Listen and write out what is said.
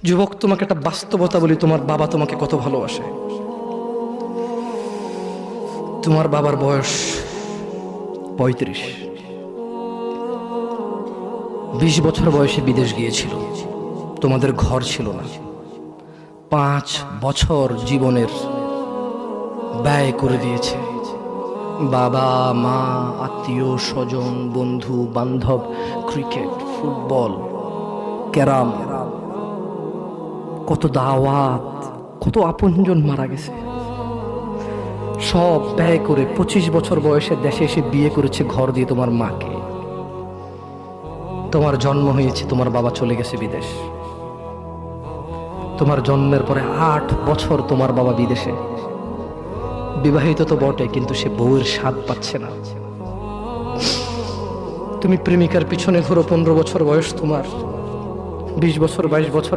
যুবক, তোমাকে একটা বাস্তবতা বলি, তোমার বাবা তোমাকে কত ভালোবাসে। তোমার বাবার বয়স ৩৫। ২০ বছর বয়সে বিদেশ গিয়েছিল, তোমাদের ঘর ছিল না। ৫ বছর জীবনের ব্যয় করে দিয়েছে। বাবা মা, আত্মীয় স্বজন, বন্ধু বান্ধব, ক্রিকেট, ফুটবল, ক্যারাম, কত দাওয়াত, কত আপনজন মারা গেছে। সব ব্যয় করে ২৫ বছর বয়সে দেশে এসে বিয়ে করেছে ঘর দিয়ে তোমার মাকে। তোমার জন্ম হয়েছে, তোমার বাবা চলে গেছে বিদেশ। তোমার জন্মের পরে ৮ বছর তোমার বাবা বিদেশে। বিবাহিত তো বটে, কিন্তু সে বউয়ের স্বাদ পাচ্ছে না। তুমি প্রেমিকার পিছনে ঘুরো, ১৫ বছর বয়স তোমার, ২০ বছর ২২ বছর